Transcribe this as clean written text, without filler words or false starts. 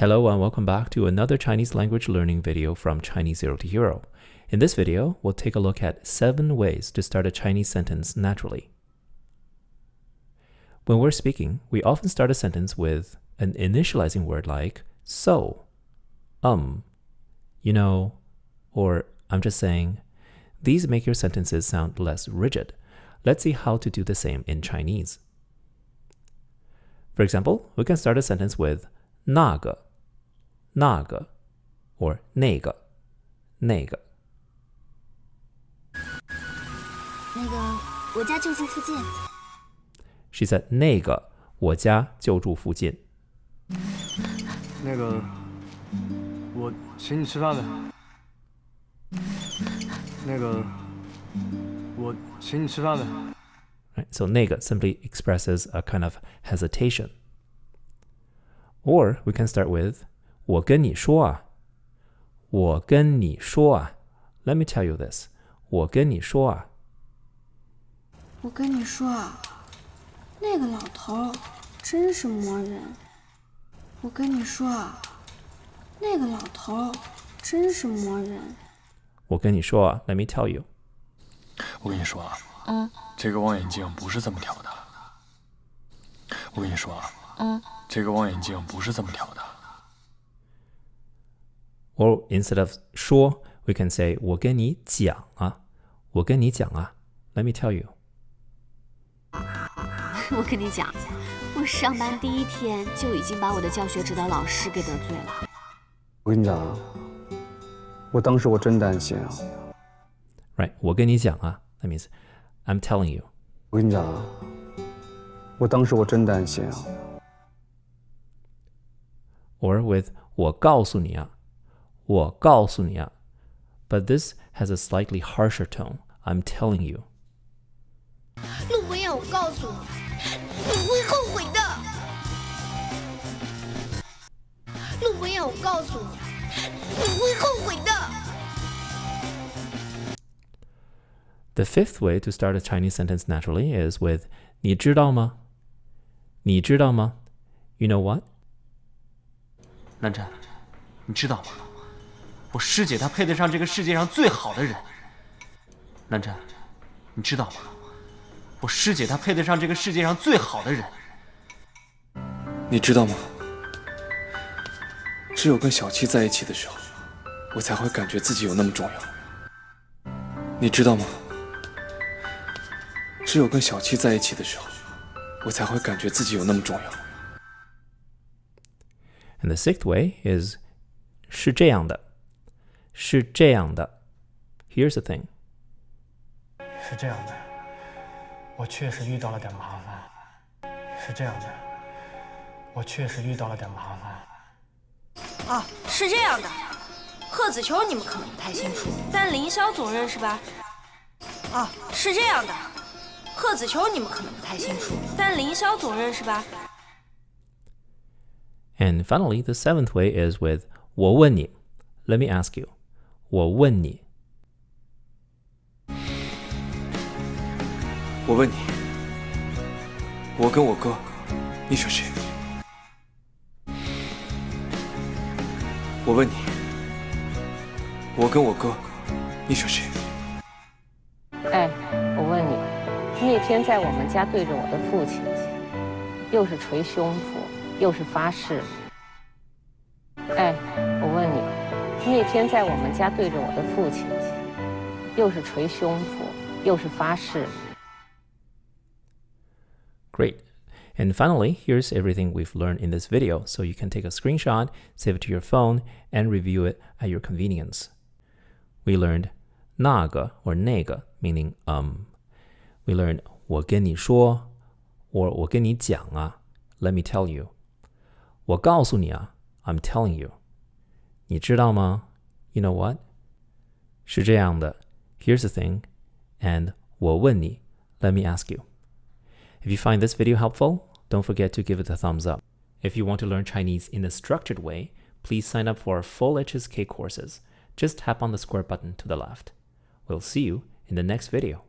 Hello and welcome back to another Chinese language learning video from Chinese Zero to Hero. In this video, we'll take a look at 7 ways to start a Chinese sentence naturally. When we're speaking, we often start a sentence with an initializing word like so, you know, or I'm just saying. These make your sentences sound less rigid. Let's see how to do the same in Chinese. For example, we can start a sentence with 那个 or 那个 我家就住附近。 She said 那个我家就住附近。那个我请你吃饭呗。那个我请你吃饭呗。 Right, so 那个 simply expresses a kind of hesitation. Or we can start with 我跟你说啊，我跟你说啊。Let me tell you this. 我跟你说啊。我跟你说啊，那个老头真是磨人。我跟你说啊，那个老头真是磨人。我跟你说啊 ，Let me tell you. 我跟你说啊，这个望远镜不是这么调的。我跟你说啊，这个望远镜不是这么调的。Or instead of 说 we can say 我跟你讲啊，我跟你讲啊。Let me tell you. 我跟你讲，我上班第一天就已经把我的教学指导老师给得罪了。我跟你讲啊，我当时我真担心啊。Right, 我跟你讲啊 that means I'm telling you. 我跟你讲啊，我当时我真担心啊。Or with 我告诉你啊，我告诉你啊。But this has a slightly harsher tone. I'm telling you. 陆博彦，我告诉你，你会后悔的。陆博彦，我告诉你，你会后悔的。 The fifth way to start a Chinese sentence naturally is with 你知道吗？你知道吗？ You know what? 南辰，你知道吗？我师姐她配得上这个世界上最好的人。南辰，你知道吗？我师姐她配得上这个世界上最好的人。你知道吗？只有跟小七在一起的时候，我才会感觉自己有那么重要。你知道吗？只有跟小七在一起的时候，我才会感觉自己有那么重要。And the sixth way is 是这样的，是这样的。Here's the thing. 是这样的，我确实遇到了点麻烦。是这样的，我确实遇到了点麻烦。哦，是这样的，贺子球你们可能不太清楚，但凌霄总认识吧？哦，是这样的，贺子球你们可能不太清楚，但凌霄总认识吧？ And finally, the seventh way is with 我问你 Let me ask you. 我问你。我问你，我跟我哥，你选谁？我问你，我跟我哥，你选谁？哎，我问你，那天在我们家对着我的父亲，又是捶胸脯，又是发誓。哎，我问你，那天在我们家对着我的父亲，又是捶胸脯，又是发誓。Great. And finally, here's everything we've learned in this video, so you can take a screenshot, save it to your phone, and review it at your convenience. We learned 那个 or 那个 meaning We learned 我跟你说 or 我跟你讲啊 Let me tell you. 我告诉你啊 I'm telling you. 你知道吗 You know what? 是这样的 Here's the thing. And 我问你 Let me ask you. If you find this video helpful, don't forget to give it a thumbs up. If you want to learn Chinese in a structured way, please sign up for our full HSK courses. Just tap on the square button to the left. We'll see you in the next video.